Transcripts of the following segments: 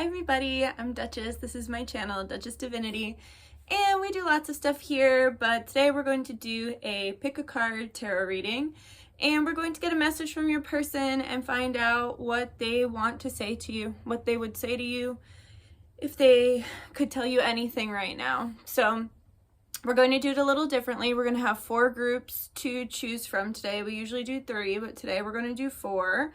Hi everybody, I'm Dutchess. This is my channel, Dutchess Divinity, and we do lots of stuff here, but today we're going to do a pick a card tarot reading, and we're going to get a message from your person and find out what they want to say to you, what they would say to you if they could tell you anything right now. So we're going to do it a little differently. We're going to have 4 groups to choose from today. We usually do 3, but today we're going to do 4.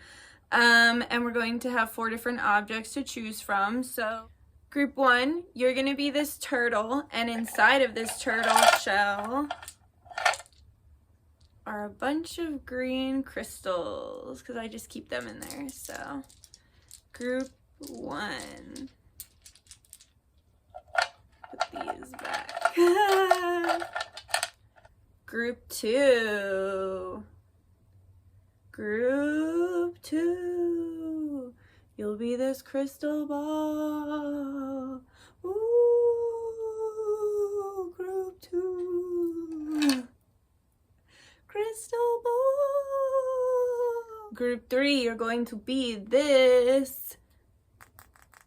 And we're going to have 4 different objects to choose from. So group 1, you're going to be this turtle, and inside of this turtle shell are a bunch of green crystals, because I just keep them in there. So group 1, put these back. Group 2, you'll be this crystal ball. Ooh, group 2, crystal ball. Group 3, you're going to be this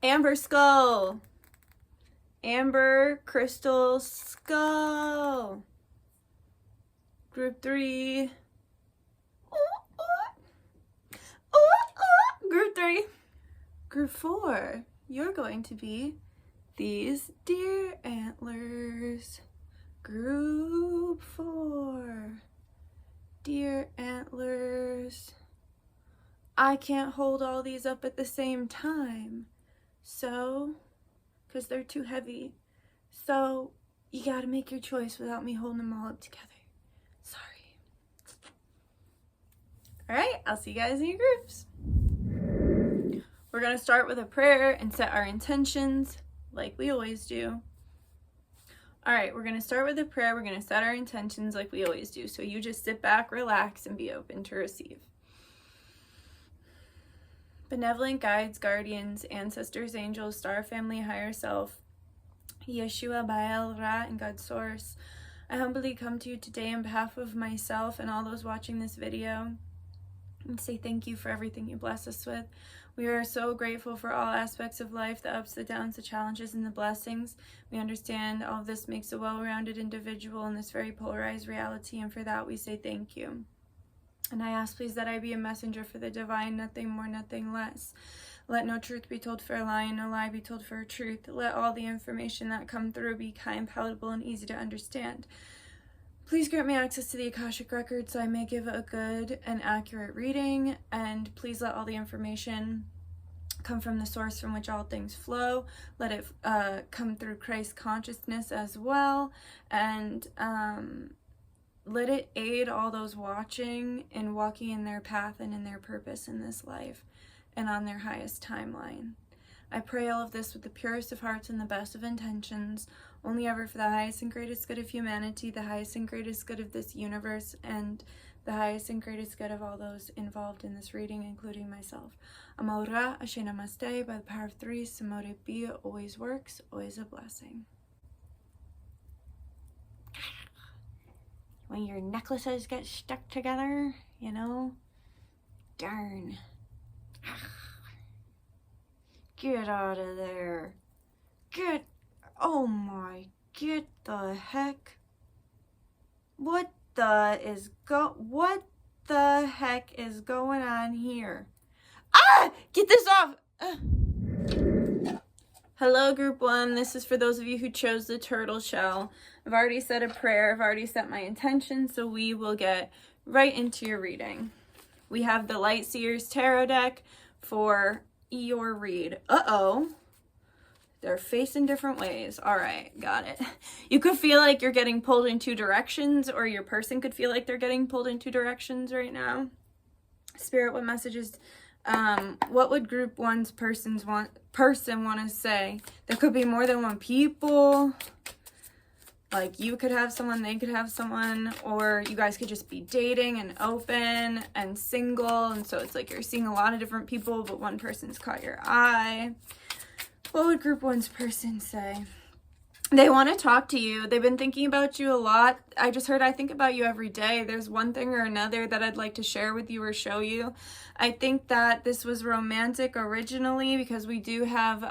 amber skull. Amber crystal skull. Group 3. Group 3. Group 4, you're going to be these deer antlers. Group 4, deer antlers. I can't hold all these up at the same time, so, because they're too heavy. So, you gotta make your choice without me holding them all up together. Sorry. Alright, I'll see you guys in your groups. We're going to start with a prayer and set our intentions like we always do. Alright, we're going to start with a prayer. We're going to set our intentions like we always do. So you just sit back, relax, and be open to receive. Benevolent guides, guardians, ancestors, angels, star family, higher self, Yeshua, Baal, Ra, and God's source, I humbly come to you today on behalf of myself and all those watching this video and say thank you for everything you bless us with. We are so grateful for all aspects of life, the ups, the downs, the challenges, and the blessings. We understand all of this makes a well-rounded individual in this very polarized reality, and for that we say thank you. And I ask please that I be a messenger for the divine, nothing more, nothing less. Let no truth be told for a lie, and no lie be told for a truth. Let all the information that come through be kind, palatable, and easy to understand. Please grant me access to the Akashic Record so I may give a good and accurate reading, and please let all the information come from the source from which all things flow. Let it come through Christ consciousness as well, and let it aid all those watching in walking in their path and in their purpose in this life and on their highest timeline. I pray all of this with the purest of hearts and the best of intentions, only ever for the highest and greatest good of humanity, the highest and greatest good of this universe, and the highest and greatest good of all those involved in this reading, including myself. Amora, Ashe Namaste, by the power of 3, Somatic be, always works, always a blessing. When your necklaces get stuck together, you know, darn. Get out of there. Oh my, get the heck. What the heck is going on here? Ah! Get this off! Hello, group 1. This is for those of you who chose the turtle shell. I've already said a prayer. I've already set my intention, so we will get right into your reading. We have the Light Seers Tarot deck for your read. Uh-oh. They're facing different ways. All right, got it. You could feel like you're getting pulled in 2 directions, or your person could feel like they're getting pulled in 2 directions right now. Spirit, what messages, what would group 1's person want to say? There could be more than one people. Like, you could have someone, they could have someone, or you guys could just be dating and open and single, and so it's like you're seeing a lot of different people, but one person's caught your eye. What would group 1's person say? They want to talk to you. They've been thinking about you a lot. I just heard I think about you every day. There's one thing or another that I'd like to share with you or show you. I think that this was romantic originally because we do have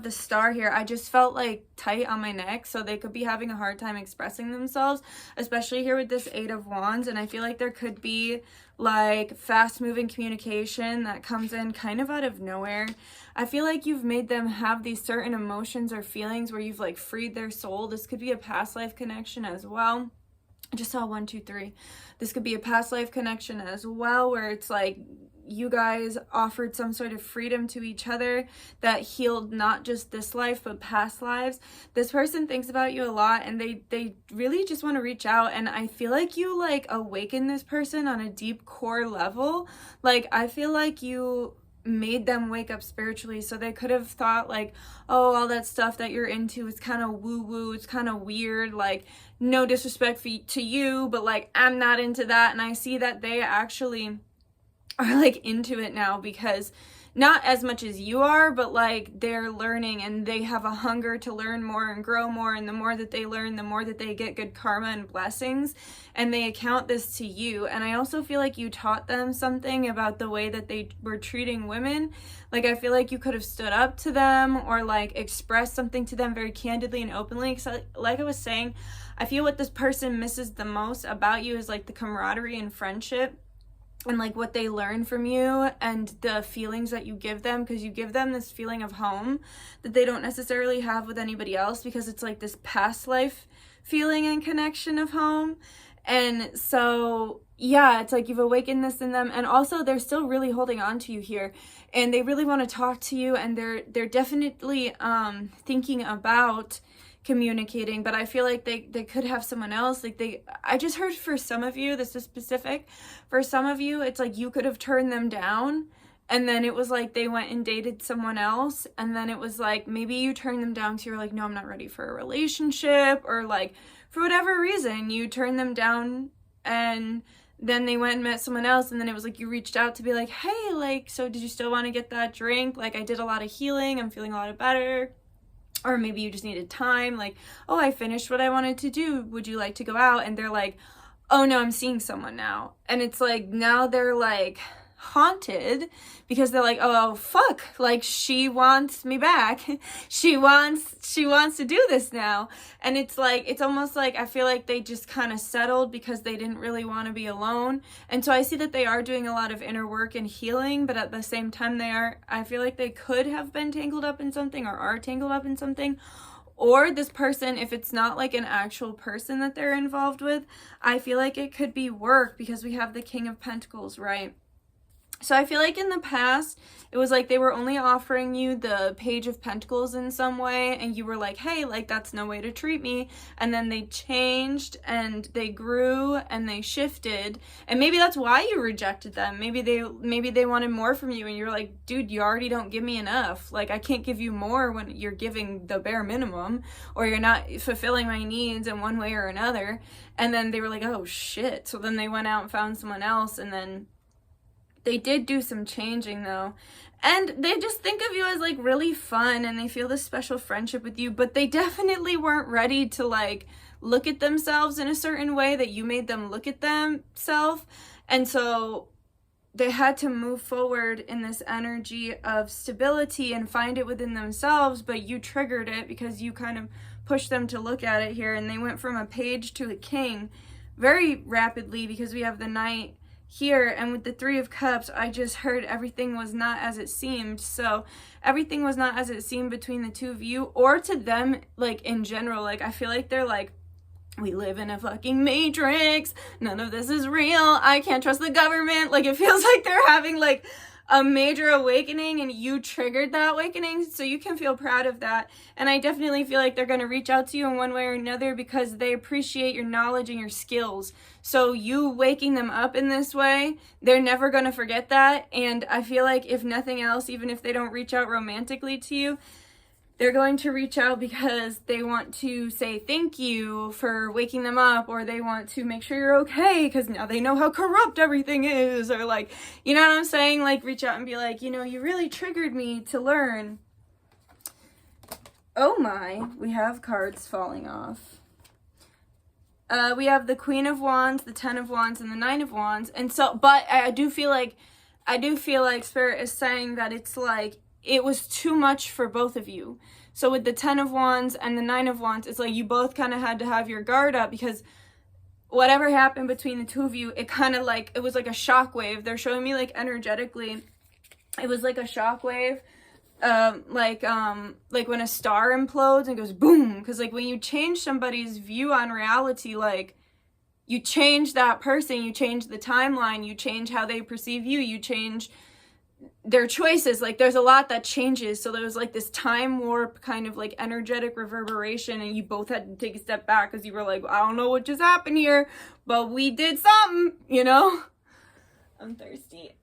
the star here. I just felt like tight on my neck, so they could be having a hard time expressing themselves, especially here with this 8 of Wands. And I feel like there could be like fast moving communication that comes in kind of out of nowhere. I feel like you've made them have these certain emotions or feelings where you've like freed their soul. This could be a past life connection as well. I just saw 1, 2, 3. This could be a past life connection as well, where it's like you guys offered some sort of freedom to each other that healed not just this life but past lives. This person thinks about you a lot, and they really just want to reach out, and I feel like you like awaken this person on a deep core level. Like I feel like you made them wake up spiritually, so they could have thought like, oh, all that stuff that you're into is kind of woo-woo, it's kind of weird, like no disrespect to you, but like I'm not into that. And I see that they actually are like into it now, because not as much as you are, but like they're learning and they have a hunger to learn more and grow more, and the more that they learn, the more that they get good karma and blessings, and they account this to you. And I also feel like you taught them something about the way that they were treating women. Like I feel like you could have stood up to them or like expressed something to them very candidly and openly. So like I was saying, I feel what this person misses the most about you is like the camaraderie and friendship, and like what they learn from you and the feelings that you give them, because you give them this feeling of home that they don't necessarily have with anybody else, because it's like this past life feeling and connection of home. And so yeah, it's like you've awakened this in them, and also they're still really holding on to you here, and they really want to talk to you, and they're definitely thinking about communicating. But I feel like they could have someone else. Like I just heard for some of you, this is specific, for some of you, it's like you could have turned them down, and then it was like they went and dated someone else, and then it was like maybe you turned them down because you were like, no, I'm not ready for a relationship, or like for whatever reason you turned them down, and then they went and met someone else, and then it was like you reached out to be like, hey, like, so did you still want to get that drink? Like I did a lot of healing, I'm feeling a lot better. Or maybe you just needed time, like, oh, I finished what I wanted to do, would you like to go out? And they're like, oh no, I'm seeing someone now. And it's like now they're like haunted, because they're like, oh fuck, like she wants me back. she wants to do this now. And it's like, it's almost like I feel like they just kind of settled because they didn't really want to be alone. And so I see that they are doing a lot of inner work and healing, but at the same time I feel like they could have been tangled up in something, or are tangled up in something. Or this person, if it's not like an actual person that they're involved with, I feel like it could be work, because we have the King of Pentacles, right? So I feel like in the past, it was like they were only offering you the Page of Pentacles in some way, and you were like, hey, like that's no way to treat me. And then they changed, and they grew, and they shifted, and maybe that's why you rejected them. Maybe they wanted more from you, and you're like, dude, you already don't give me enough. Like I can't give you more when you're giving the bare minimum, or you're not fulfilling my needs in one way or another. And then they were like, oh shit. So then they went out and found someone else, and then they did do some changing though. And they just think of you as like really fun, and they feel this special friendship with you, but they definitely weren't ready to like look at themselves in a certain way that you made them look at themselves. And so they had to move forward in this energy of stability and find it within themselves, but you triggered it because you kind of pushed them to look at it here. And they went from a page to a king very rapidly, because we have the Knight here, and with the Three of Cups, I just heard everything was not as it seemed. So everything was not as it seemed between the two of you, or to them, like in general. Like I feel like they're like, we live in a fucking matrix, none of this is real, I can't trust the government. Like it feels like they're having like a major awakening, and you triggered that awakening, so you can feel proud of that. And I definitely feel like they're going to reach out to you in one way or another, because they appreciate your knowledge and your skills. So you waking them up in this way, they're never going to forget that. And I feel like if nothing else, even if they don't reach out romantically to you, they're going to reach out because they want to say thank you for waking them up, or they want to make sure you're okay because now they know how corrupt everything is, or like, you know what I'm saying? Like reach out and be like, you know, you really triggered me to learn. Oh my, we have cards falling off. We have the Queen of Wands, the Ten of Wands, and the Nine of Wands. And so, but I do feel like Spirit is saying that it's like, it was too much for both of you. So with the Ten of Wands and the Nine of Wands, it's like you both kind of had to have your guard up, because whatever happened between the two of you, it kind of like, it was like a shockwave. They're showing me like energetically, it was like a shockwave. Like when a star implodes and goes boom, because like when you change somebody's view on reality, like you change that person, you change the timeline, you change how they perceive you, you change their choices. Like there's a lot that changes. So there was like this time warp kind of like energetic reverberation, and you both had to take a step back because you were like, I don't know what just happened here, but we did something, you know? I'm thirsty.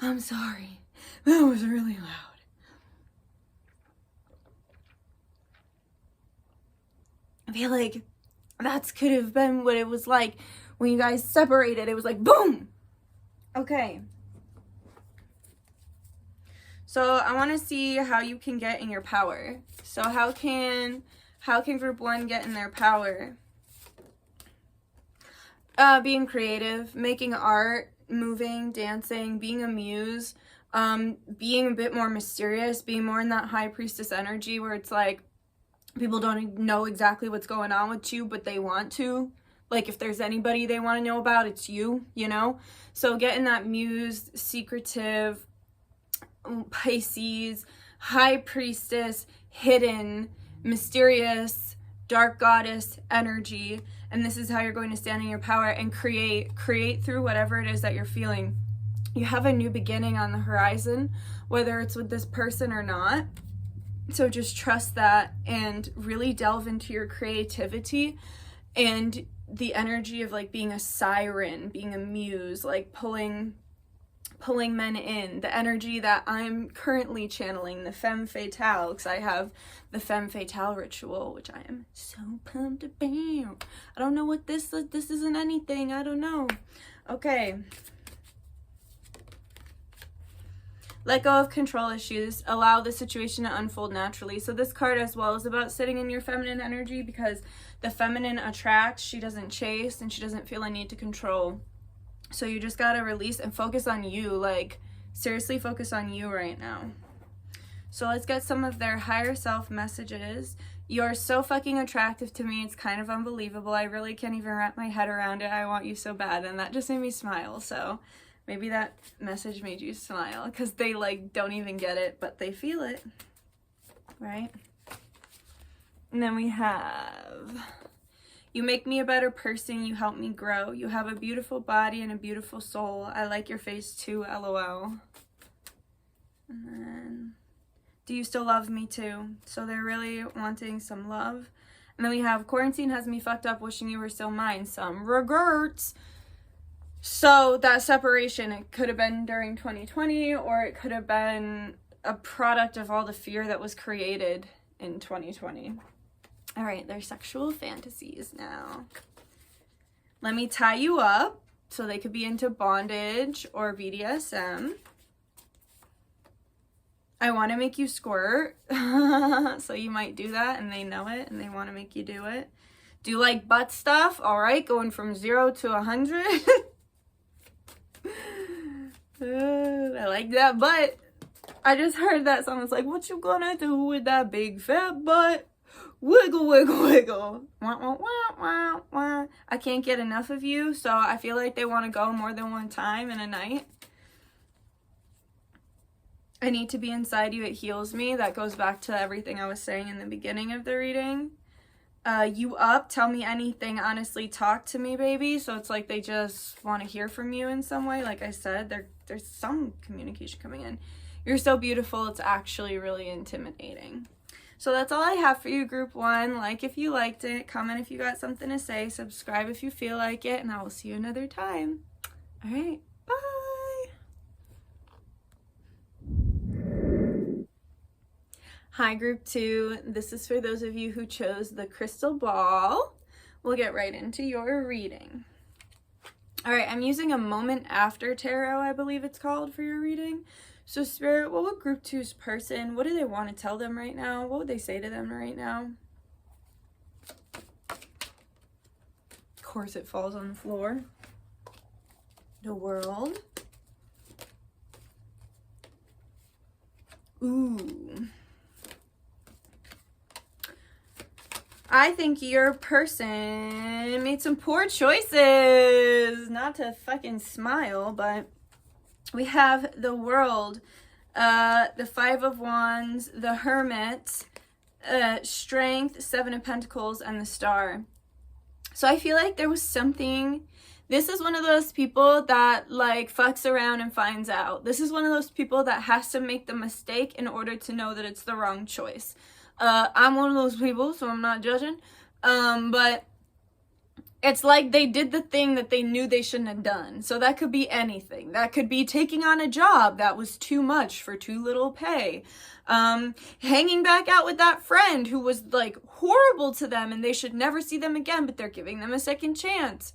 I'm sorry. That was really loud. I feel like that could have been what it was like when you guys separated. It was like boom. Okay. So I want to see how you can get in your power. So how can group 1 get in their power? Being creative, making art, moving, dancing, being a muse, being a bit more mysterious, being more in that high priestess energy where it's like people don't know exactly what's going on with you, but they want to. Like if there's anybody they want to know about, it's you, you know? So get in that muse, secretive, Pisces, high priestess, hidden, mysterious, dark goddess energy. And this is how you're going to stand in your power and create through whatever it is that you're feeling. You have a new beginning on the horizon, whether it's with this person or not. So just trust that and really delve into your creativity and the energy of like being a siren, being a muse, like pulling men in, the energy that I'm currently channeling, the femme fatale, because I have the femme fatale ritual, which I am so pumped about. I don't know what this isn't anything, I don't know. Okay. Let go of control issues. Allow the situation to unfold naturally. So this card as well is about sitting in your feminine energy, because the feminine attracts, she doesn't chase, and she doesn't feel a need to control. So you just gotta release and focus on you. Like, seriously focus on you right now. So let's get some of their higher self messages. You're so fucking attractive to me. It's kind of unbelievable. I really can't even wrap my head around it. I want you so bad. And that just made me smile. So maybe that message made you smile, because they like don't even get it, but they feel it, right? And then we have, you make me a better person. You help me grow. You have a beautiful body and a beautiful soul. I like your face too, LOL. And then, do you still love me too? So they're really wanting some love. And then we have, quarantine has me fucked up, wishing you were still mine. Some regrets. So that separation, it could have been during 2020, or it could have been a product of all the fear that was created in 2020. All right, their sexual fantasies now. Let me tie you up. So they could be into bondage or BDSM. I want to make you squirt. So you might do that, and they know it, and they want to make you do it. Do you like butt stuff? All right, going from 0 to 100. I like that butt. I just heard that song. It's like, what you gonna do with that big fat butt? Wiggle, wiggle, wiggle. Wah, wah, wah, wah, wah. I can't get enough of you, so I feel like they want to go more than one time in a night. I need to be inside you. It heals me. That goes back to everything I was saying in the beginning of the reading. You up? Tell me anything. Honestly, talk to me, baby. So it's like they just want to hear from you in some way. Like I said, there's some communication coming in. You're so beautiful. It's actually really intimidating. So that's all I have for you, group 1. Like if you liked it, comment if you got something to say, subscribe if you feel like it, and I will see you another time. All right, bye. Hi, group 2. This is for those of you who chose the crystal ball, we'll get right into your reading. All right, I'm using a moment after tarot, I believe it's called, for your reading. So Spirit, what would Group 2's person, what do they want to tell them right now? What would they say to them right now? Of course it falls on the floor. The World. Ooh. I think your person made some poor choices. Not to fucking smile, but we have the World, the Five of Wands, the Hermit, Strength, Seven of Pentacles, and the Star. So I feel like there was something. This is one of those people that like fucks around and finds out. This is one of those people that has to make the mistake in order to know that it's the wrong choice. I'm one of those people, so I'm not judging. But it's like they did the thing that they knew they shouldn't have done. So that could be anything. That could be taking on a job that was too much for too little pay. Hanging back out with that friend who was like horrible to them and they should never see them again, but they're giving them a second chance.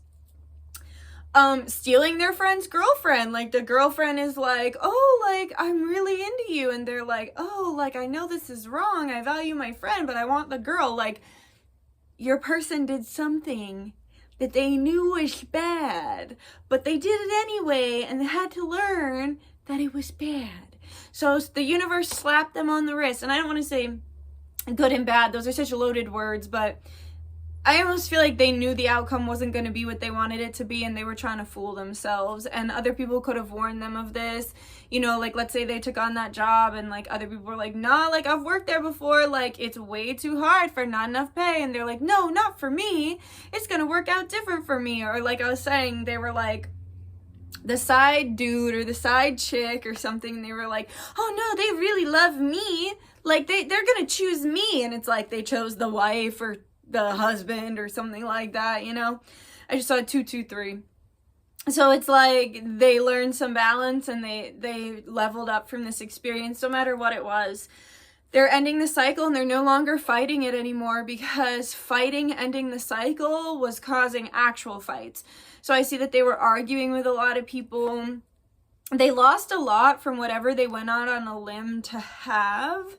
Stealing their friend's girlfriend. Like the girlfriend is like, oh, like I'm really into you, and they're like, oh, like I know this is wrong, I value my friend, but I want the girl. Like your person did something that they knew was bad, but they did it anyway, and they had to learn that it was bad. So the universe slapped them on the wrist. And I don't want to say good and bad, those are such loaded words, but I almost feel like they knew the outcome wasn't going to be what they wanted it to be, and they were trying to fool themselves. And other people could have warned them of this. You know, like let's say they took on that job and like other people were like, nah, like I've worked there before, like it's way too hard for not enough pay. And they're like, no, not for me. It's going to work out different for me. Or like I was saying, they were like the side dude or the side chick or something. And they were like, oh no, they really love me. Like they're going to choose me. And it's like they chose the wife or the husband or something like that, you know. I just saw 223. So it's like they learned some balance and they leveled up from this experience, no matter what it was. They're ending the cycle and they're no longer fighting it anymore, because ending the cycle was causing actual fights. So I see that they were arguing with a lot of people. They lost a lot from whatever they went out on a limb to have.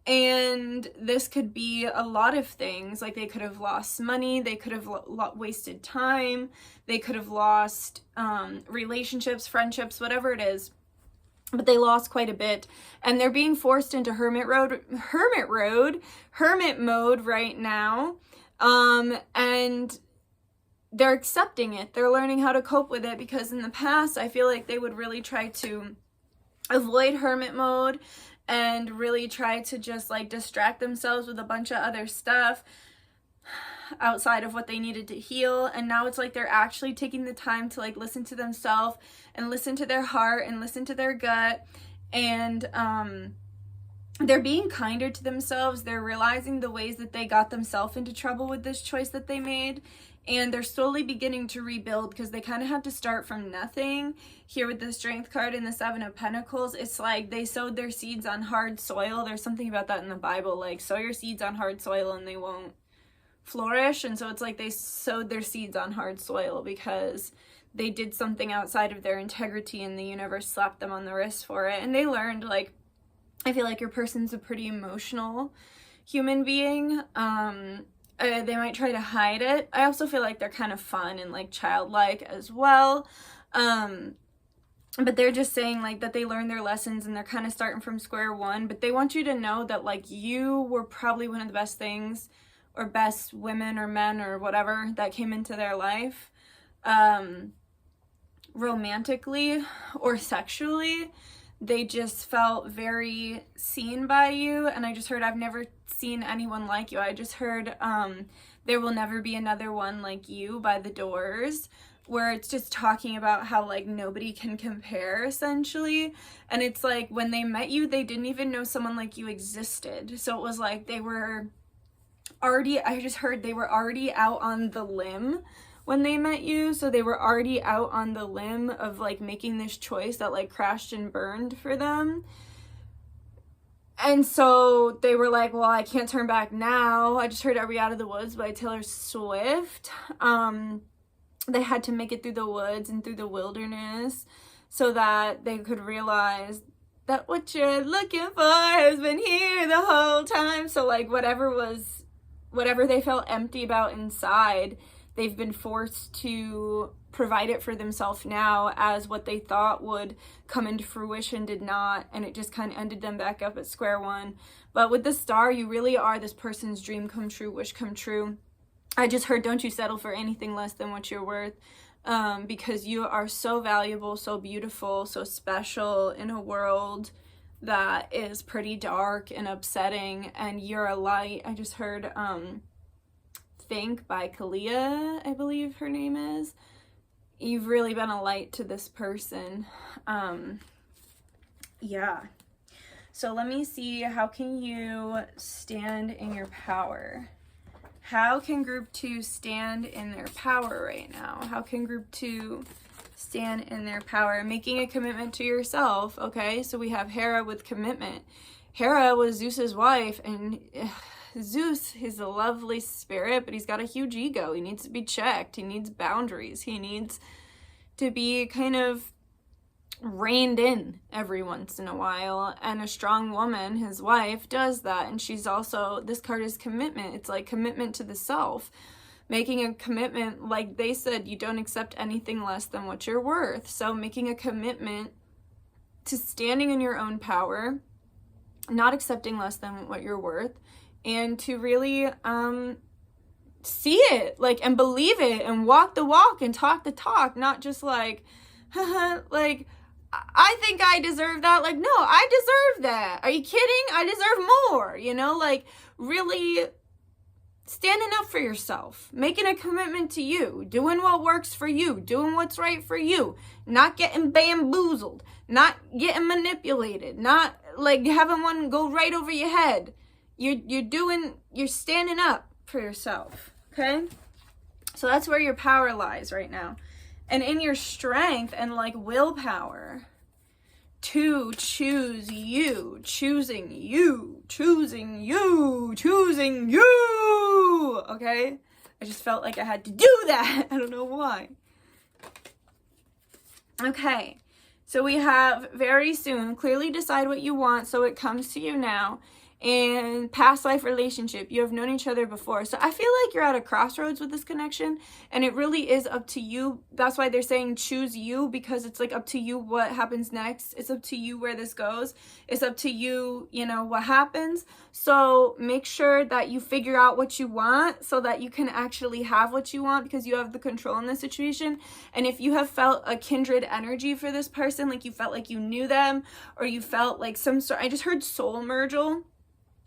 And this could be a lot of things. Like they could have lost money, they could have wasted time, they could have lost relationships, friendships, whatever it is. But they lost quite a bit, and they're being forced into hermit mode right now. And they're accepting it. They're learning how to cope with it, because in the past, I feel like they would really try to avoid hermit mode and really try to just like distract themselves with a bunch of other stuff outside of what they needed to heal. And now it's like they're actually taking the time to like listen to themselves and listen to their heart and listen to their gut. And they're being kinder to themselves. They're realizing the ways that they got themselves into trouble with this choice that they made. And they're slowly beginning to rebuild, because they kind of have to start from nothing. Here with the Strength card and the Seven of Pentacles, it's like they sowed their seeds on hard soil. There's something about that in the Bible, like sow your seeds on hard soil and they won't flourish. And so it's like they sowed their seeds on hard soil because they did something outside of their integrity, and the universe slapped them on the wrist for it. And they learned, like, I feel like your person's a pretty emotional human being. They might try to hide it. I also feel like they're kind of fun and like childlike as well. But they're just saying like that they learned their lessons and they're kind of starting from square one. But they want you to know that like you were probably one of the best things, or best women or men or whatever that came into their life, romantically or sexually. They just felt very seen by you. And I just heard, I've never seen anyone like you. I just heard there will never be another one like you by the Doors, where it's just talking about how like nobody can compare essentially. And it's like when they met you, they didn't even know someone like you existed. So it was like they were already, I just heard they were already out on the limb when they met you. So they were already out on the limb of like making this choice that like crashed and burned for them. And so they were like, well, I can't turn back now. I just heard Are We Out of the Woods by Taylor Swift. They had to make it through the woods and through the wilderness so that they could realize that what you're looking for has been here the whole time. So like whatever they felt empty about inside, they've been forced to provide it for themselves now, as what they thought would come into fruition did not, and it just kind of ended them back up at square one. But with the star, you really are this person's dream come true, wish come true. I just heard, don't you settle for anything less than what you're worth, because you are so valuable, so beautiful, so special in a world that is pretty dark and upsetting, and you're a light. I just heard Think by Kalia, I believe her name is. You've really been a light to this person. Yeah. So let me see, how can you stand in your power? How can group 2 stand in their power right now? How can group 2 stand in their power? Making a commitment to yourself, okay? So we have Hera with commitment. Hera was Zeus's wife, and Zeus, he's a lovely spirit, but he's got a huge ego. He needs to be checked. He needs boundaries. He needs to be kind of reined in every once in a while. And a strong woman, his wife, does that. And she's also, this card is commitment. It's like commitment to the self. Making a commitment, like they said, you don't accept anything less than what you're worth. So making a commitment to standing in your own power, not accepting less than what you're worth, and to really see it, like, and believe it, and walk the walk and talk the talk, not just like, like, I think I deserve that. Like, no, I deserve that. Are you kidding? I deserve more, you know, like really standing up for yourself, making a commitment to you, doing what works for you, doing what's right for you, not getting bamboozled, not getting manipulated, not like having one go right over your head. You're standing up for yourself, okay? So that's where your power lies right now. And in your strength and like willpower to choose you, choosing you, choosing you, choosing you, okay? I just felt like I had to do that. I don't know why. Okay, so we have very soon, clearly decide what you want so it comes to you now. And past life relationship, you have known each other before. So I feel like you're at a crossroads with this connection, and it really is up to you. That's why they're saying choose you, because it's like up to you what happens next. It's up to you where this goes. It's up to you, you know, what happens. So make sure that you figure out what you want so that you can actually have what you want, because you have the control in this situation. And if you have felt a kindred energy for this person, like you felt like you knew them, or you felt like some sort, I just heard soul mergeal.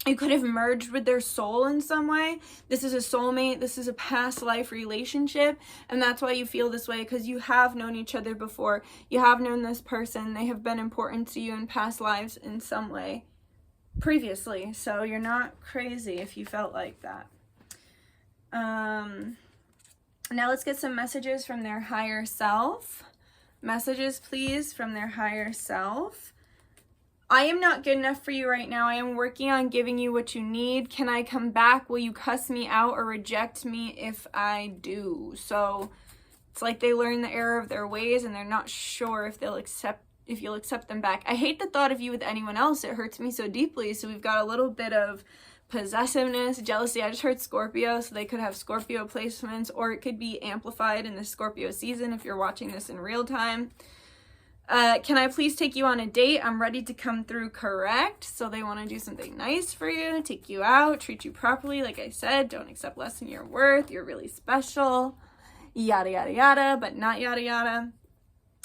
You could have merged with their soul in some way. This is a soulmate. This is a past life relationship. And that's why you feel this way, because you have known each other before. You have known this person. They have been important to you in past lives in some way previously. So you're not crazy if you felt like that. Now let's get some messages from their higher self. Messages, please, from their higher self. I am not good enough for you right now. I am working on giving you what you need. Can I come back? Will you cuss me out or reject me if I do? So it's like they learn the error of their ways and they're not sure if you'll accept them back. I hate the thought of you with anyone else. It hurts me so deeply. So we've got a little bit of possessiveness, jealousy. I just heard Scorpio, so they could have Scorpio placements, or it could be amplified in the Scorpio season if you're watching this in real time. Can I please take you on a date? I'm ready to come through, correct? So they want to do something nice for you, take you out, treat you properly. Like I said, don't accept less than your worth. You're really special. Yada, yada, yada, but not yada, yada.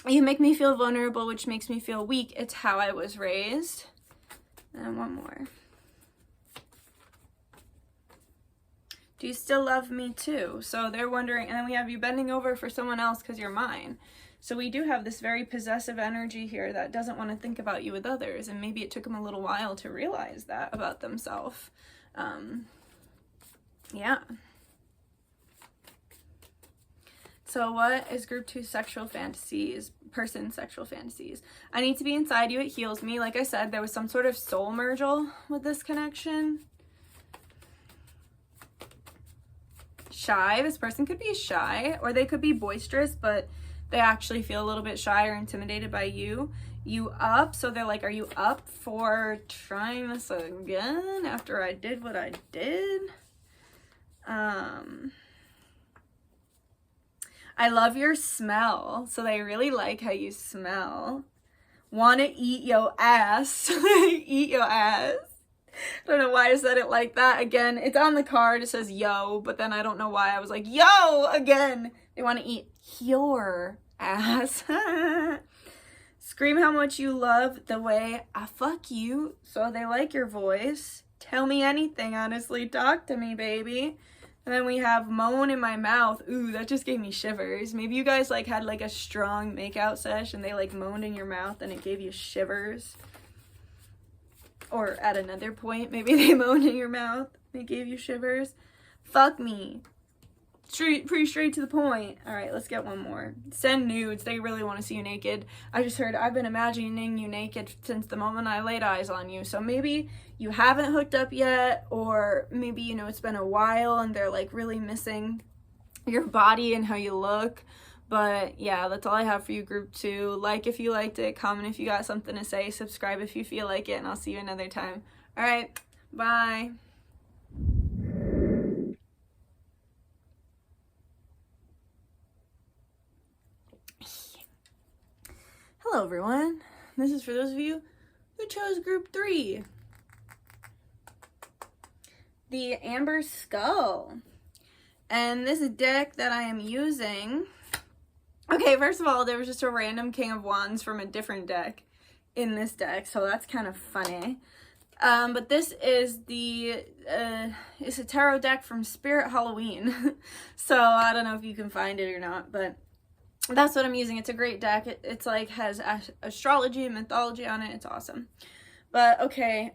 You make me feel vulnerable, which makes me feel weak. It's how I was raised. And one more. Do you still love me too? So they're wondering, and then we have you bending over for someone else because you're mine. So we do have this very possessive energy here that doesn't want to think about you with others, and maybe it took them a little while to realize that about themselves. Yeah. So what is group 2 sexual fantasies, person's sexual fantasies? I need to be inside you, it heals me. Like I said, there was some sort of soul mergel with this connection. Shy, this person could be shy, or they could be boisterous, but they actually feel a little bit shy or intimidated by you. You up, so they're like, are you up for trying this again after I did what I did? I love your smell, so they really like how you smell. Want to eat your ass. Eat your ass. I don't know why I said it like that. Again, it's on the card, it says yo, but then I don't know why I was like, yo, again. They want to eat your ass. Scream how much you love the way I fuck you, so they like your voice. Tell me anything, honestly, talk to me, baby. And then we have moan in my mouth. Ooh, that just gave me shivers. Maybe you guys like had like a strong makeout sesh and they like moaned in your mouth and it gave you shivers. Or at another point, maybe they moaned in your mouth and it gave you shivers. Fuck me. Pretty straight to the point. All right, let's get one more. Send nudes. They really want to see you naked. I just heard I've been imagining you naked since the moment I laid eyes on you. So maybe you haven't hooked up yet, or maybe, you know, it's been a while and they're like really missing your body and how you look. But yeah, that's all I have for you, group 2. Like if you liked it, comment if you got something to say, subscribe if you feel like it, and I'll see you another time. All right, bye. Hello everyone, this is for those of you who chose group 3. The Amber Skull. And this deck that I am using, okay, first of all, there was just a random King of Wands from a different deck in this deck, so that's kind of funny. But this is it's a tarot deck from Spirit Halloween. So I don't know if you can find it or not, but that's what I'm using. It's a great deck. It's like has astrology and mythology on it. It's awesome. But okay,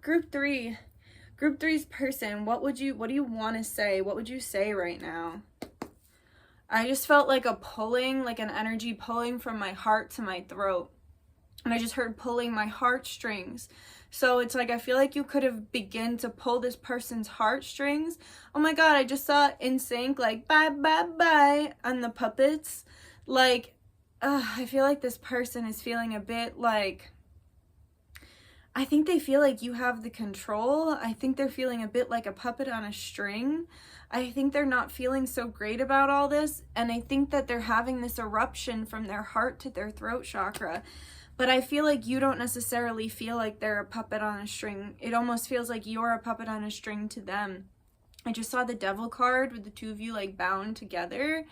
group 3. Group 3's person, what do you want to say? What would you say right now? I just felt like a pulling, like an energy pulling from my heart to my throat. And I just heard pulling my heartstrings. So it's like I feel like you could have begun to pull this person's heartstrings. Oh my god, I just saw In Sync like bye bye bye on the puppets. Like I feel like this person is feeling a bit like, I think they feel like you have the control. I think they're feeling a bit like a puppet on a string. I think they're not feeling so great about all this, and I think that they're having this eruption from their heart to their throat chakra. But I feel like you don't necessarily feel like they're a puppet on a string. It almost feels like you're a puppet on a string to them. I just saw the Devil card with the two of you like bound together,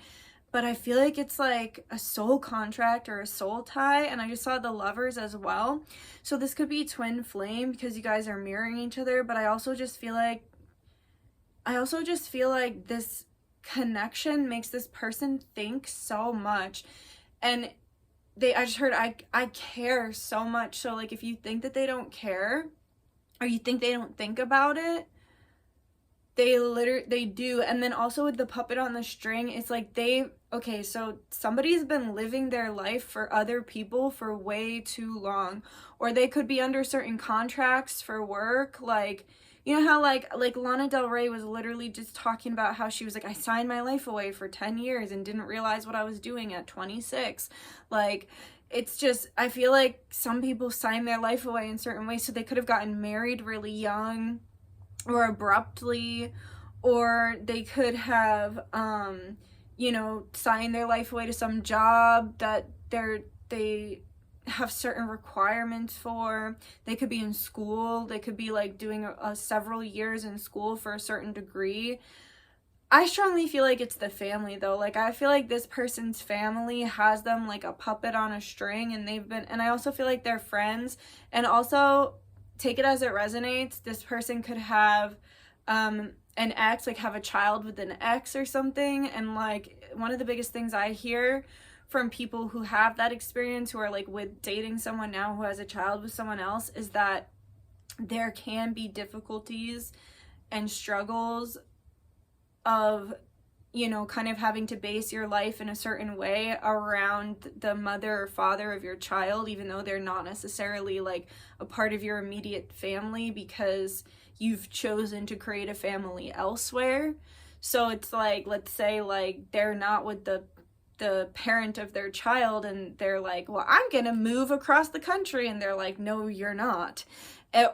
but I feel like it's like a soul contract or a soul tie, and I just saw the Lovers as well. So this could be twin flame because you guys are mirroring each other, but I also just feel like this connection makes this person think so much, and I just heard I care so much. So like if you think that they don't care, or you think they don't think about it, they do. And then also with the puppet on the string, it's like okay, so somebody's been living their life for other people for way too long, or they could be under certain contracts for work. Like, you know how like Lana Del Rey was literally just talking about how she was like, I signed my life away for 10 years and didn't realize what I was doing at 26. Like, it's just, I feel like some people sign their life away in certain ways. So they could have gotten married really young or abruptly, or they could have, you know, signed their life away to some job that they have certain requirements for. They could be in school. They could be like doing several years in school for a certain degree. I strongly feel like it's the family though. Like I feel like this person's family has them like a puppet on a string, and I also feel like they're friends. And also, take it as it resonates, this person could have an ex, like have a child with an ex or something. And like one of the biggest things I hear from people who have that experience, who are like with dating someone now who has a child with someone else, is that there can be difficulties and struggles of, you know, kind of having to base your life in a certain way around the mother or father of your child, even though they're not necessarily like a part of your immediate family, because you've chosen to create a family elsewhere. So it's like, let's say like they're not with the parent of their child, and they're like, well, I'm gonna move across the country, and they're like, no, you're not.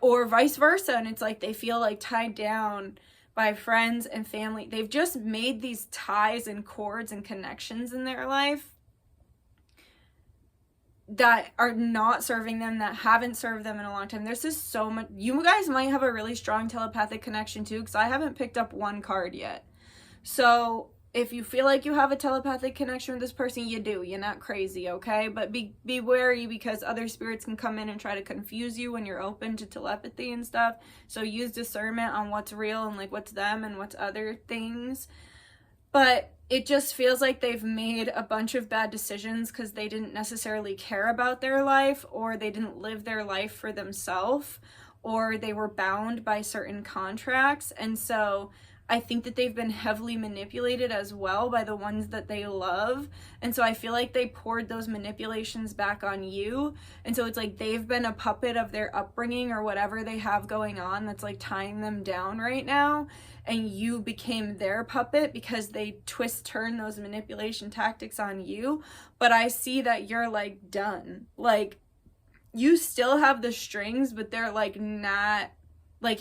Or vice versa, and it's like they feel like tied down by friends and family. They've just made these ties and cords and connections in their life that are not serving them, that haven't served them in a long time. There's just so much. You guys might have a really strong telepathic connection too, because I haven't picked up one card yet. So if you feel like you have a telepathic connection with this person, you do. You're not crazy, okay? But be wary, because other spirits can come in and try to confuse you when you're open to telepathy and stuff. So use discernment on what's real and like what's them and what's other things. But it just feels like they've made a bunch of bad decisions because they didn't necessarily care about their life, or they didn't live their life for themselves, or they were bound by certain contracts. And so I think that they've been heavily manipulated as well by the ones that they love. And so I feel like they poured those manipulations back on you. And so it's like they've been a puppet of their upbringing or whatever they have going on that's like tying them down right now. And you became their puppet because they turn those manipulation tactics on you. But I see that you're like done. Like, you still have the strings, but they're like not, like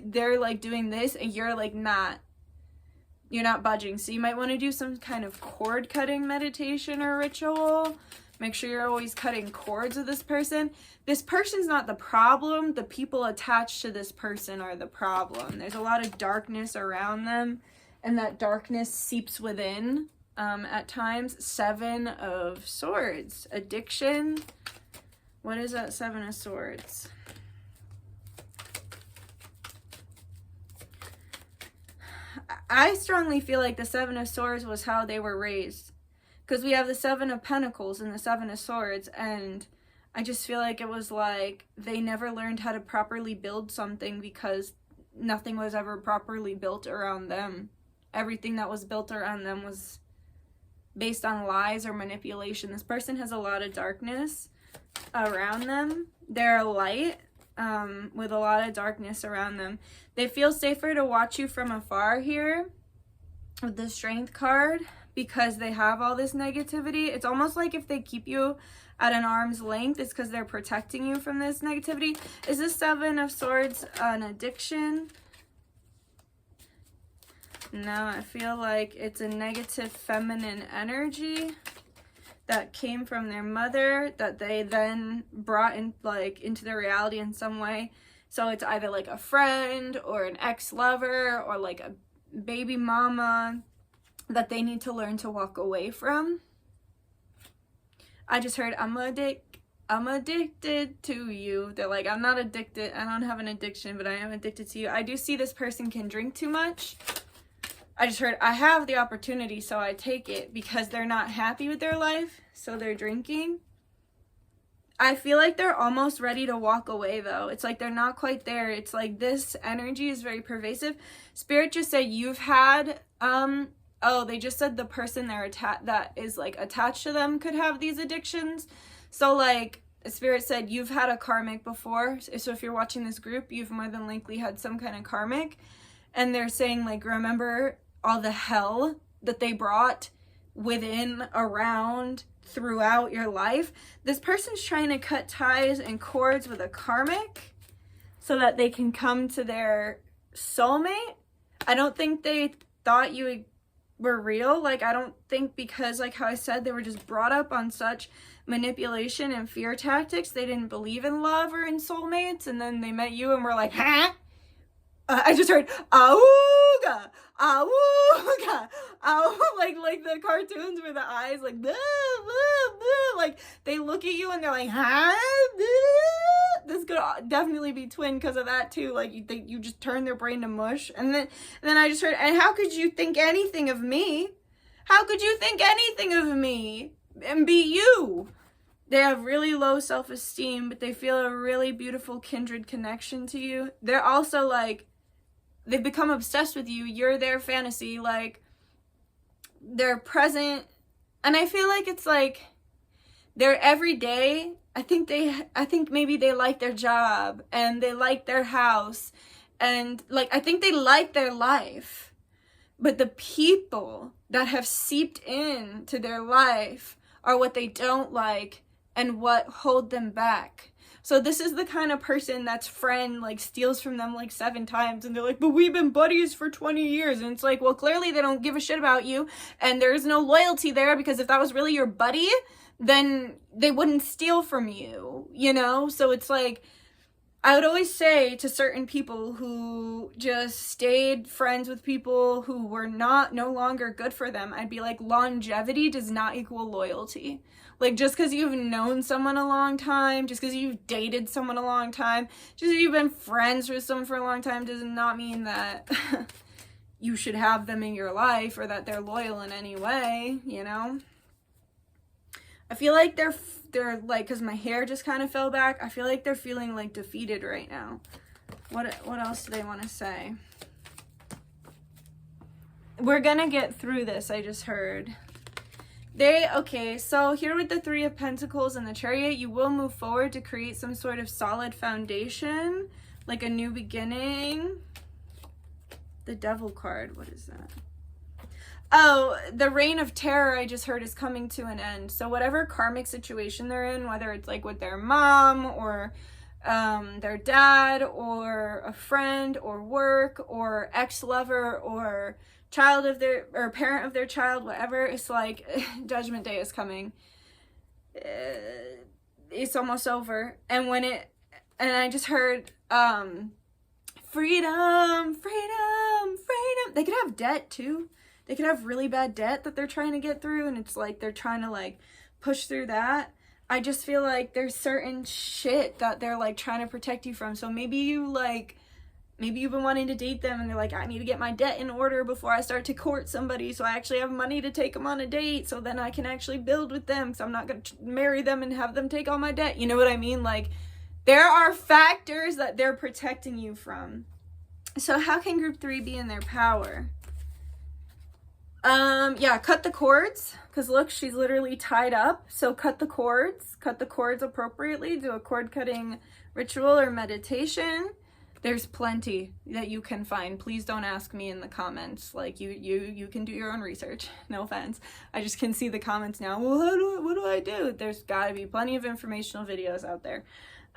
they're like doing this and you're like you're not budging. So you might want to do some kind of cord cutting meditation or ritual. Make sure you're always cutting cords with this person. This person's not the problem. The people attached to this person are the problem. There's a lot of darkness around them, and that darkness seeps within at times. 7 of Swords. Addiction. What is that 7 of Swords? I strongly feel like the 7 of Swords was how they were raised. Because we have the 7 of Pentacles and the 7 of Swords, and I just feel like it was like they never learned how to properly build something because nothing was ever properly built around them. Everything that was built around them was based on lies or manipulation. This person has a lot of darkness around them. They're a light with a lot of darkness around them. They feel safer to watch you from afar here with the Strength card because they have all this negativity. It's almost like if they keep you at an arm's length, it's because they're protecting you from this negativity. Is this 7 of Swords an addiction? No, I feel like it's a negative feminine energy that came from their mother that they then brought in, like, into their reality in some way. So it's either like a friend or an ex-lover or like a baby mama that they need to learn to walk away from. I just heard, I'm addicted to you. They're like, I'm not addicted. I don't have an addiction, but I am addicted to you. I do see this person can drink too much. I just heard, I have the opportunity, so I take it because they're not happy with their life, so they're drinking. I feel like they're almost ready to walk away, though. It's like they're not quite there. It's like this energy is very pervasive. Spirit just said you've had, they just said the person that is like attached to them could have these addictions. So like Spirit said you've had a karmic before. So if you're watching this group, you've more than likely had some kind of karmic. And they're saying like, remember all the hell that they brought within, around, throughout your life. This person's trying to cut ties and cords with a karmic so that they can come to their soulmate. I don't think they thought you were real. Like, I don't think, because like how I said, they were just brought up on such manipulation and fear tactics, they didn't believe in love or in soulmates, and then they met you and were like, huh? I just heard auga, auga, like the cartoons where the eyes like blah, blah, blah, like they look at you and they're like, huh? This could definitely be twin because of that too. Like you just turn their brain to mush. And then I just heard, and how could you think anything of me? How could you think anything of me and be you? They have really low self-esteem, but they feel a really beautiful kindred connection to you. They're also like, they've become obsessed with you. You're their fantasy. Like, they're present, and I feel like it's like they're every day. I think maybe they like their job and they like their house, and like I think they like their life, but the people that have seeped into their life are what they don't like and what hold them back. So this is the kind of person that's friend like steals from them like 7 times, and they're like, but we've been buddies for 20 years. And it's like, well, clearly they don't give a shit about you, and there's no loyalty there, because if that was really your buddy, then they wouldn't steal from you, you know? So it's like, I would always say to certain people who just stayed friends with people who were no longer good for them, I'd be like, longevity does not equal loyalty. Like, just because you've known someone a long time, just because you've dated someone a long time, just because you've been friends with someone for a long time does not mean that you should have them in your life or that they're loyal in any way, you know? I feel like they're like, because my hair just kind of fell back, I feel like they're feeling like defeated right now. What else do they want to say? We're gonna get through this, I just heard. Okay, so here with the 3 of Pentacles and the Chariot, you will move forward to create some sort of solid foundation, like a new beginning. The Devil card, what is that? Oh, the Reign of Terror I just heard is coming to an end. So whatever karmic situation they're in, whether it's like with their mom or their dad or a friend or work or ex-lover or child of their, or parent of their child, whatever, it's like Judgment Day is coming. It's almost over. And I just heard freedom. They could have debt too. They could have really bad debt that they're trying to get through, and it's like they're trying to like push through that. I just feel like there's certain shit that they're like trying to protect you from. So maybe you've been wanting to date them and they're like, I need to get my debt in order before I start to court somebody, so I actually have money to take them on a date, so then I can actually build with them, because I'm not going to marry them and have them take all my debt. You know what I mean? Like, there are factors that they're protecting you from. So how can group 3 be in their power? Yeah, cut the cords, because look, she's literally tied up. So cut the cords appropriately. Do a cord cutting ritual or meditation. There's plenty that you can find. Please don't ask me in the comments. Like, you can do your own research. No offense. I just can see the comments now. Well, what do I do? There's gotta be plenty of informational videos out there.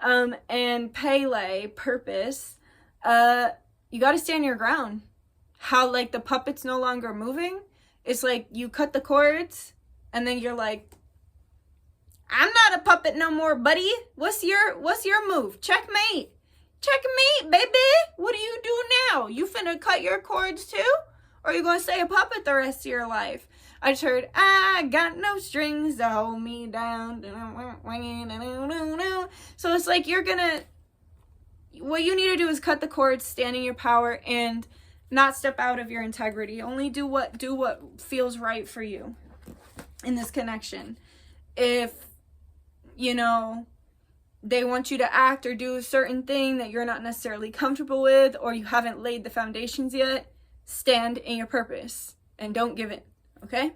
And Pele, purpose, you gotta stand your ground. How, like, the puppet's no longer moving. It's like you cut the cords and then you're like, I'm not a puppet no more, buddy. What's your move? Checkmate, baby. What do you do now? You finna cut your cords too? Or are you gonna stay a puppet the rest of your life? I just heard, I got no strings to hold me down. So it's like what you need to do is cut the cords, stand in your power, and not step out of your integrity. Only do what feels right for you in this connection. If, they want you to act or do a certain thing that you're not necessarily comfortable with, or you haven't laid the foundations yet, stand in your purpose and don't give in, okay?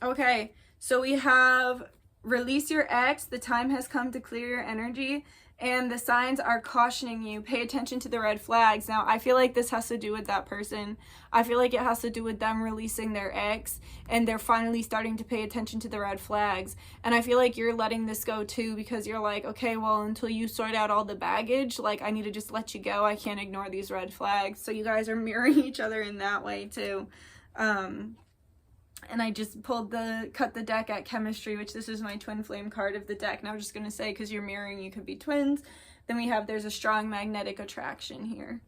Okay, so we have release your ex, the time has come to clear your energy, and the signs are cautioning you, pay attention to the red flags. Now, I feel like this has to do with that person. I feel like it has to do with them releasing their ex, and they're finally starting to pay attention to the red flags. And I feel like you're letting this go too, because you're like, okay, well, until you sort out all the baggage, like, I need to just let you go. I can't ignore these red flags. So you guys are mirroring each other in that way too. And I just cut the deck at chemistry, which this is my twin flame card of the deck. And I was just going to say, because you're mirroring, you could be twins. Then we have, there's a strong magnetic attraction here.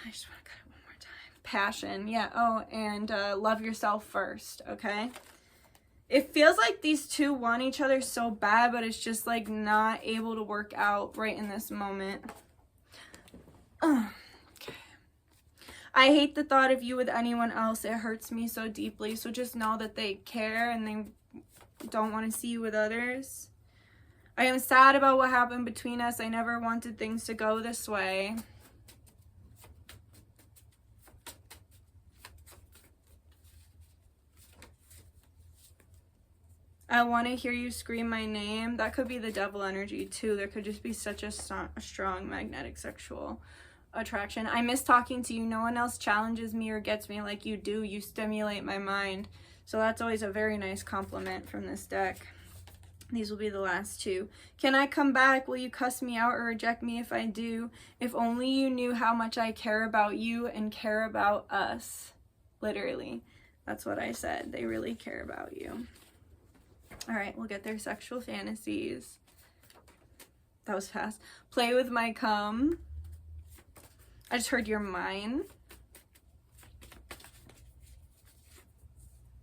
I just want to cut it one more time. Passion. Yeah. Oh, and love yourself first. Okay. It feels like these two want each other so bad, but it's just like not able to work out right in this moment. I hate the thought of you with anyone else. It hurts me so deeply. So just know that they care and they don't want to see you with others. I am sad about what happened between us. I never wanted things to go this way. I want to hear you scream my name. That could be the devil energy too. There could just be such a strong magnetic sexual attraction. I miss talking to you. No one else challenges me or gets me like you do. You stimulate my mind. So that's always a very nice compliment from this deck. These will be the last two. Can I come back? Will you cuss me out or reject me if I do? If only you knew how much I care about you and care about us. Literally. That's what I said. They really care about you. All right, we'll get their sexual fantasies. That was fast. Play with my cum. I just heard you're mine.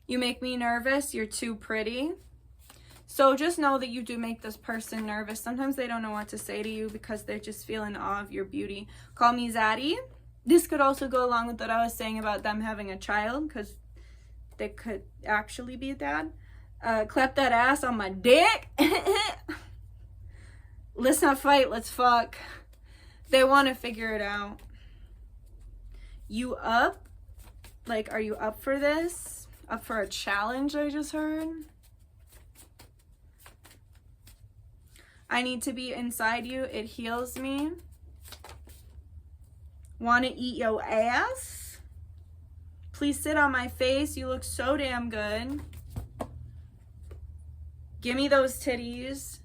You make me nervous. You're too pretty. So just know that you do make this person nervous. Sometimes they don't know what to say to you because they just feel in awe of your beauty. Call me Zaddy. This could also go along with what I was saying about them having a child, because they could actually be a dad. Clap that ass on my dick. Let's not fight, let's fuck. They want to figure it out. You up? Like, are you up for this? Up for a challenge I just heard? I need to be inside you. It heals me. Want to eat your ass? Please sit on my face. You look so damn good. Give me those titties.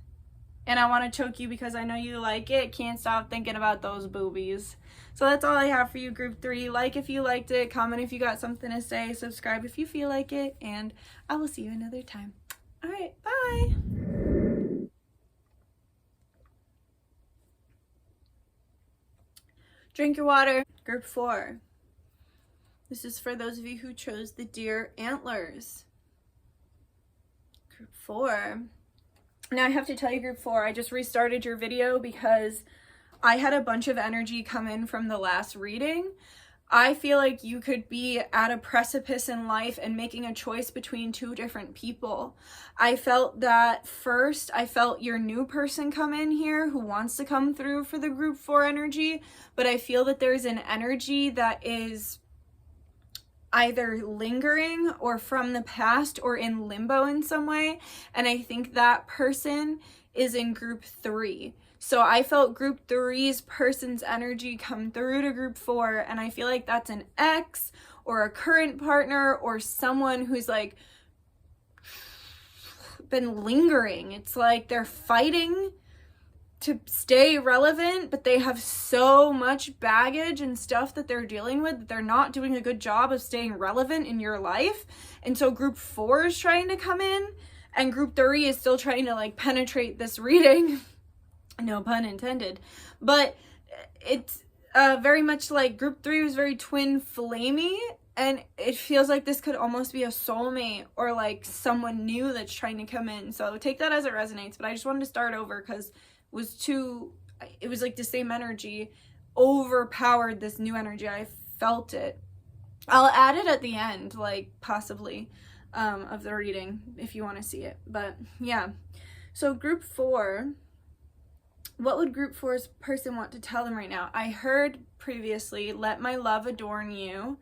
And I want to choke you because I know you like it. Can't stop thinking about those boobies. So that's all I have for you, group 3. Like if you liked it. Comment if you got something to say. Subscribe if you feel like it. And I will see you another time. All right, bye. Drink your water. Group 4. This is for those of you who chose the deer antlers. Group 4. Now I have to tell you, group 4, I just restarted your video because I had a bunch of energy come in from the last reading. I feel like you could be at a precipice in life and making a choice between 2 different people. I felt that first, I felt your new person come in here who wants to come through for the group 4 energy, but I feel that there's an energy that is either lingering or from the past or in limbo in some way, and I think that person is in group 3. So I felt group 3's person's energy come through to group 4, and I feel like that's an ex or a current partner or someone who's like been lingering. It's like they're fighting to stay relevant, but they have so much baggage and stuff that they're dealing with that they're not doing a good job of staying relevant in your life. And so group 4 is trying to come in, and group 3 is still trying to like penetrate this reading. No pun intended. But it's very much like group 3 was very twin flamey, and it feels like this could almost be a soulmate or like someone new that's trying to come in. So take that as it resonates, but I just wanted to start over because it was like the same energy overpowered this new energy. I felt it. I'll add it at the end, like possibly, of the reading if you want to see it. But yeah, so group 4, what would group 4's person want to tell them right now? I heard previously, let my love adorn you.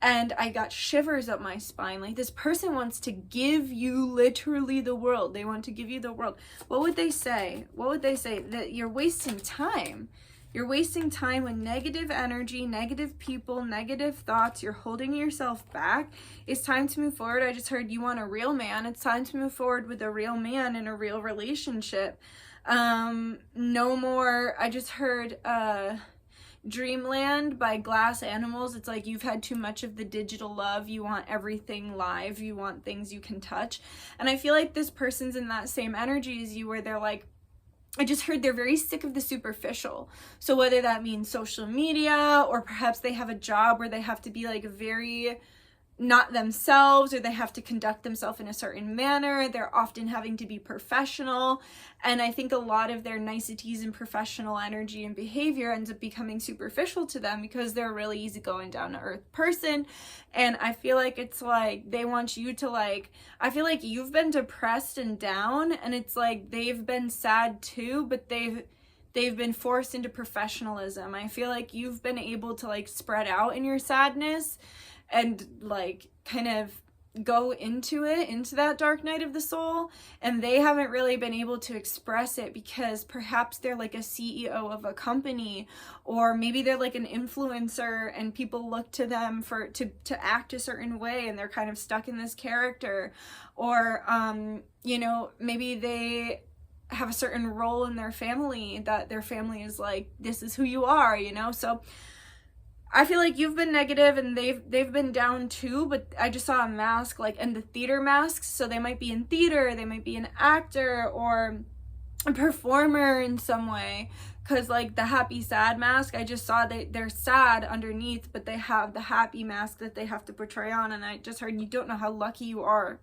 And I got shivers up my spine. Like, this person wants to give you literally the world. They want to give you the world. What would they say? What would they say? That you're wasting time. You're wasting time with negative energy, negative people, negative thoughts. You're holding yourself back. It's time to move forward. I just heard you want a real man. It's time to move forward with a real man in a real relationship. No more. I just heard Dreamland by Glass Animals. It's like you've had too much of the digital love. You want everything live. You want things you can touch. And I feel like this person's in that same energy as you, where they're like, I just heard they're very sick of the superficial. So whether that means social media, or perhaps they have a job where they have to be like very not themselves, or they have to conduct themselves in a certain manner. They're often having to be professional, and I think a lot of their niceties and professional energy and behavior ends up becoming superficial to them because they're a really easygoing, down to earth person. And I feel like it's like they want you to, like, I feel like you've been depressed and down, and it's like they've been sad too, but they've been forced into professionalism. I feel like you've been able to like spread out in your sadness and like kind of go into that dark night of the soul, and they haven't really been able to express it because perhaps they're like a CEO of a company, or maybe they're like an influencer and people look to them for to act a certain way, and they're kind of stuck in this character, or you know, maybe they have a certain role in their family that their family is like, this is who you are, you know. So I feel like you've been negative and they've been down too, but I just saw a mask, like, in the theater masks, so they might be in theater, they might be an actor or a performer in some way, because like the happy sad mask, I just saw they're sad underneath, but they have the happy mask that they have to portray on, and I just heard you don't know how lucky you are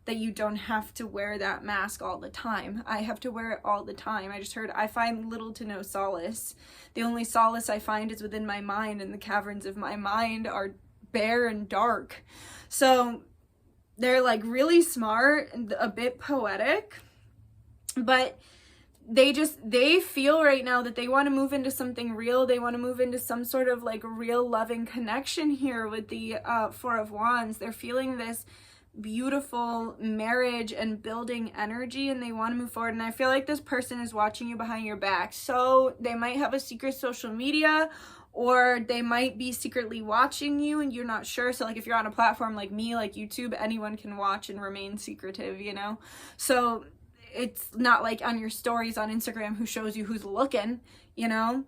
that you don't have to wear that mask all the time. I have to wear it all the time. I just heard I find little to no solace. The only solace I find is within my mind, and the caverns of my mind are bare and dark. So they're like really smart and a bit poetic, but they feel right now that they want to move into something real. They want to move into some sort of like real loving connection here with the Four of Wands. They're feeling this beautiful marriage and building energy, and they want to move forward. And I feel like this person is watching you behind your back, so they might have a secret social media, or they might be secretly watching you and you're not sure. So like if you're on a platform like me, like YouTube, anyone can watch and remain secretive, you know. So it's not like on your stories on Instagram who shows you who's looking, you know.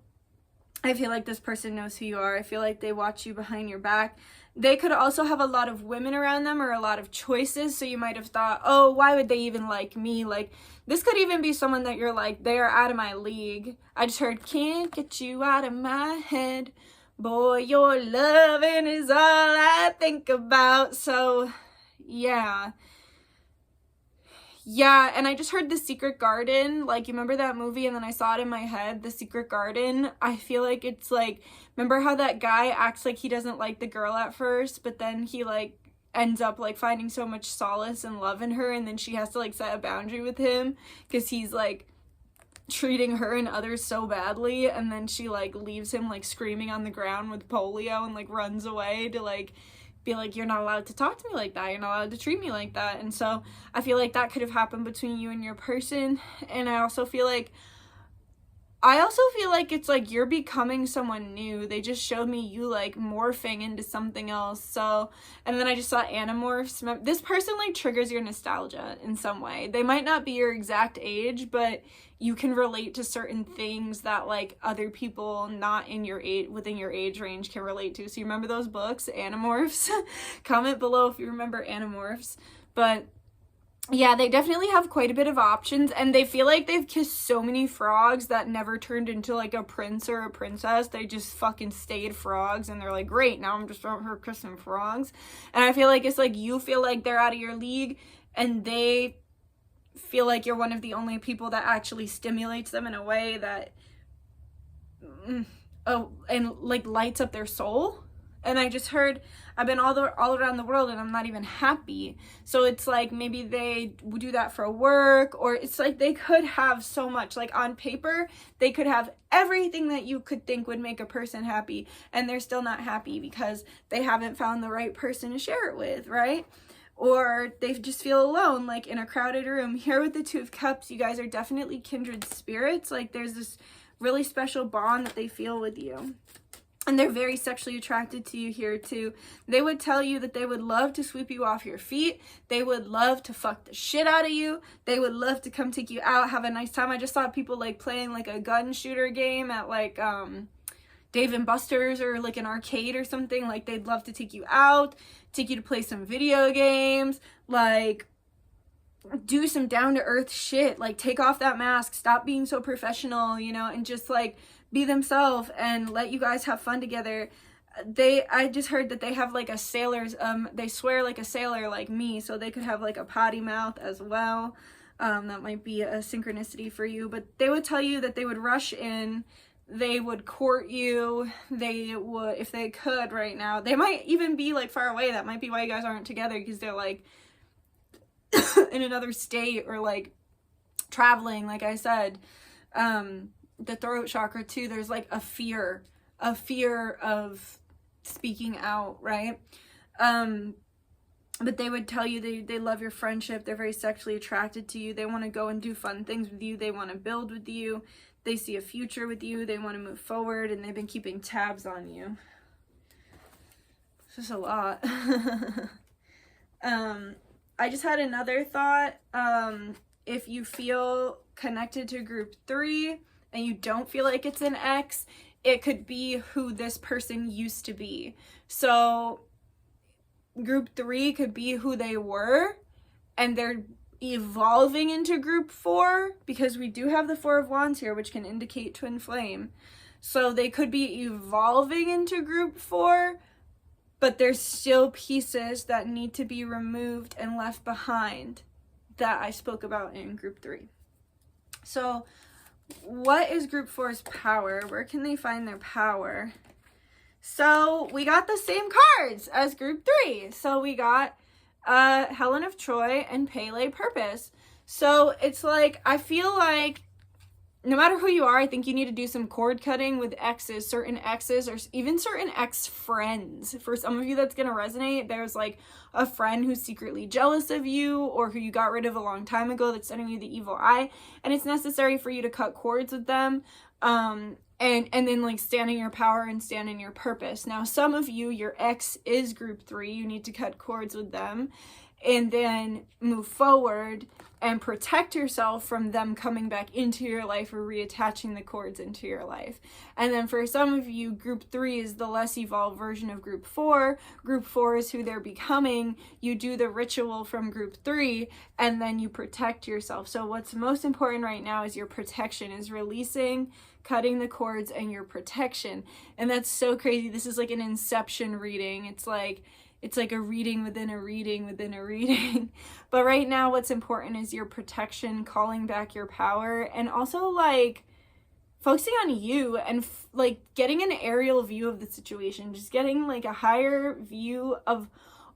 I feel like this person knows who you are. I feel like they watch you behind your back. They could also have a lot of women around them, or a lot of choices, so you might have thought, oh, why would they even like me? Like, this could even be someone that you're like, they're out of my league. I just heard, can't get you out of my head. Boy, your loving is all I think about. So, yeah. Yeah, and I just heard The Secret Garden. Like, you remember that movie? And then I saw it in my head, The Secret Garden. I feel like it's like, remember how that guy acts like he doesn't like the girl at first, but then he like ends up like finding so much solace and love in her, and then she has to like set a boundary with him because he's like treating her and others so badly, and then she like leaves him like screaming on the ground with polio and like runs away to like be like, you're not allowed to talk to me like that, you're not allowed to treat me like that. And so I feel like that could have happened between you and your person. And I also feel like it's like you're becoming someone new. They just showed me you like morphing into something else. So, and then I just saw Animorphs. This person like triggers your nostalgia in some way. They might not be your exact age, but you can relate to certain things that like other people not in your age, within your age range, can relate to. So you remember those books, Animorphs? Comment below if you remember Animorphs. But yeah, they definitely have quite a bit of options, and they feel like they've kissed so many frogs that never turned into like a prince or a princess. They just fucking stayed frogs, and they're like, great, now I'm just out here kissing frogs. And I feel like it's like you feel like they're out of your league, and they feel like you're one of the only people that actually stimulates them in a way that and like lights up their soul. And I just heard, I've been all around the world and I'm not even happy. So it's like maybe they would do that for work, or it's like they could have so much, like on paper, they could have everything that you could think would make a person happy, and they're still not happy because they haven't found the right person to share it with, right? Or they just feel alone, like in a crowded room. Here with the Two of Cups, you guys are definitely kindred spirits. Like there's this really special bond that they feel with you. And they're very sexually attracted to you here too. They would tell you that they would love to sweep you off your feet. They would love to fuck the shit out of you. They would love to come take you out, have a nice time. I just saw people like playing like a gun shooter game at like Dave and Buster's or like an arcade or something. Like they'd love to take you out, take you to play some video games, like do some down-to-earth shit, like take off that mask, stop being so professional, you know, and just like be themselves and let you guys have fun together. I just heard that they have like a sailor's, they swear like a sailor like me, so they could have like a potty mouth as well. That might be a synchronicity for you, but they would tell you that they would rush in, they would court you, they would, if they could right now, they might even be like far away. That might be why you guys aren't together, because they're like in another state or like traveling. Like I said, the throat chakra too, there's like a fear of speaking out, right? But they would tell you they love your friendship, they're very sexually attracted to you, they want to go and do fun things with you, they want to build with you, they see a future with you, they want to move forward, and they've been keeping tabs on you. This is a lot. I just had another thought. If you feel connected to group 3 and you don't feel like it's an ex, it could be who this person used to be. So group 3 could be who they were, and they're evolving into group 4, because we do have the 4 of Wands here, which can indicate twin flame. So they could be evolving into group 4, but there's still pieces that need to be removed and left behind that I spoke about in group 3. So what is group 4's power? Where can they find their power? So we got the same cards as group 3. So we got Helen of Troy and Pele Purpose. So it's like, I feel like no matter who you are, I think you need to do some cord cutting with exes, certain exes, or even certain ex-friends. For some of you, that's going to resonate. There's like a friend who's secretly jealous of you, or who you got rid of a long time ago that's sending you the evil eye, and it's necessary for you to cut cords with them, and then like stand in your power and stand in your purpose. Now, some of you, your ex is group 3, you need to cut cords with them, and then move forward and protect yourself from them coming back into your life or reattaching the cords into your life. And then for some of you, group 3 is the less evolved version of group 4. Group 4 is who they're becoming. You do the ritual from group 3, and then you protect yourself. So what's most important right now is your protection, is releasing, cutting the cords, and your protection. And that's so crazy. This is like an inception reading. It's like a reading within a reading within a reading. But right now, what's important is your protection, calling back your power, and also like focusing on you and like getting an aerial view of the situation, just getting like a higher view of,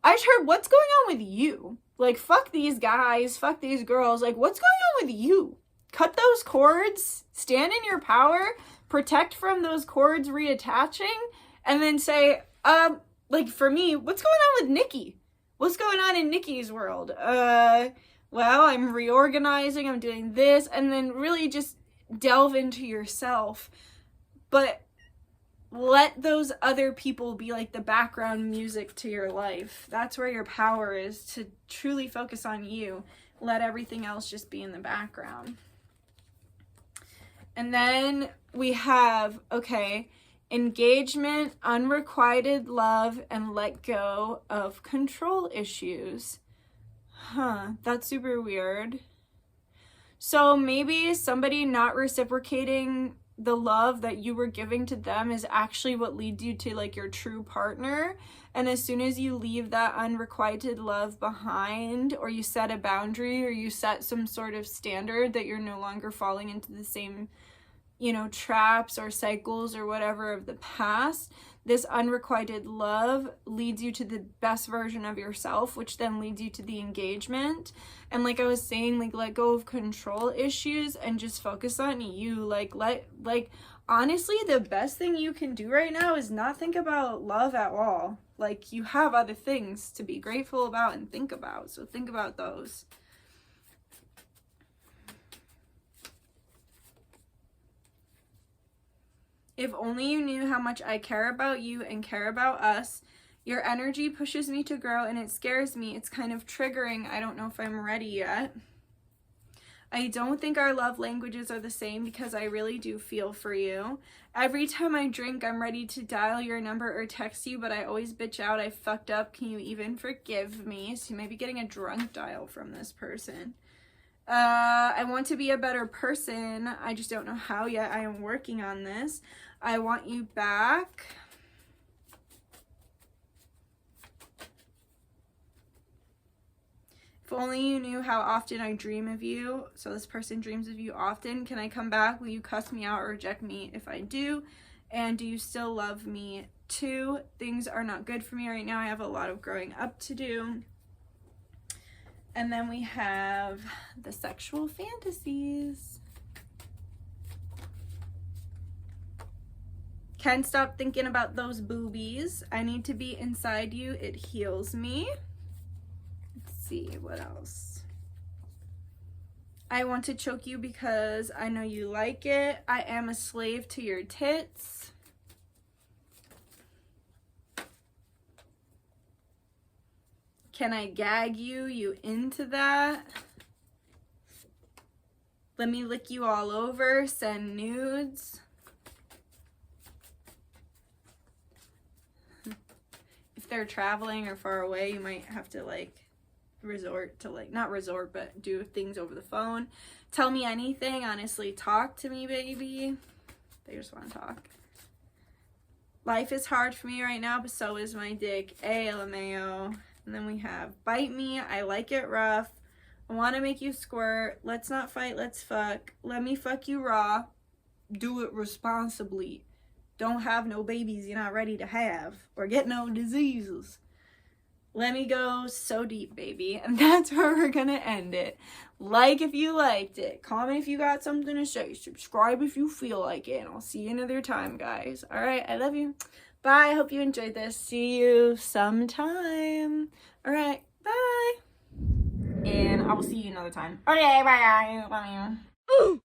I just heard, what's going on with you? Like, fuck these guys, fuck these girls, like what's going on with you? Cut those cords, stand in your power, protect from those cords reattaching, and then say, like for me, what's going on with Nikki? What's going on in Nikki's world? Well, I'm reorganizing, I'm doing this, and then really just delve into yourself. But let those other people be like the background music to your life. That's where your power is, to truly focus on you. Let everything else just be in the background. And then we have, okay, engagement, unrequited love, and let go of control issues. That's super weird. So maybe somebody not reciprocating the love that you were giving to them is actually what leads you to like your true partner. And as soon as you leave that unrequited love behind, or you set a boundary, or you set some sort of standard that you're no longer falling into the same, traps or cycles or whatever of the past, this unrequited love leads you to the best version of yourself, which then leads you to the engagement. And like I was saying, like let go of control issues and just focus on you. Honestly, the best thing you can do right now is not think about love at all. Like, you have other things to be grateful about and think about, so think about those. If only you knew how much I care about you and care about us. Your energy pushes me to grow and it scares me. It's kind of triggering. I don't know if I'm ready yet. I don't think our love languages are the same, because I really do feel for you. Every time I drink, I'm ready to dial your number or text you, but I always bitch out. I fucked up. Can you even forgive me? So you may be getting a drunk dial from this person. I want to be a better person. I just don't know how yet. I am working on this. I want you back. If only you knew how often I dream of you. So this person dreams of you often. Can I come back? Will you cuss me out or reject me if I do? And do you still love me too? Things are not good for me right now. I have a lot of growing up to do. And then we have the sexual fantasies. Can't stop thinking about those boobies. I need to be inside you. It heals me. Let's see, what else? I want to choke you because I know you like it. I am a slave to your tits. Can I gag you? You into that? Let me lick you all over. Send nudes. If they're traveling or far away, you might have to like resort to like, not resort, but do things over the phone. Tell me anything. Honestly, talk to me, baby. They just want to talk. Life is hard for me right now, but so is my dick. LMAO. And then we have bite me. I like it rough. I want to make you squirt. Let's not fight. Let's fuck. Let me fuck you raw. Do it responsibly. Don't have no babies you're not ready to have. Or get no diseases. Let me go so deep, baby. And that's where we're going to end it. Like if you liked it. Comment if you got something to say. Subscribe if you feel like it. And I'll see you another time, guys. Alright, I love you. Bye. I hope you enjoyed this. See you sometime. Alright, bye. And I will see you another time. Okay, bye. Love you.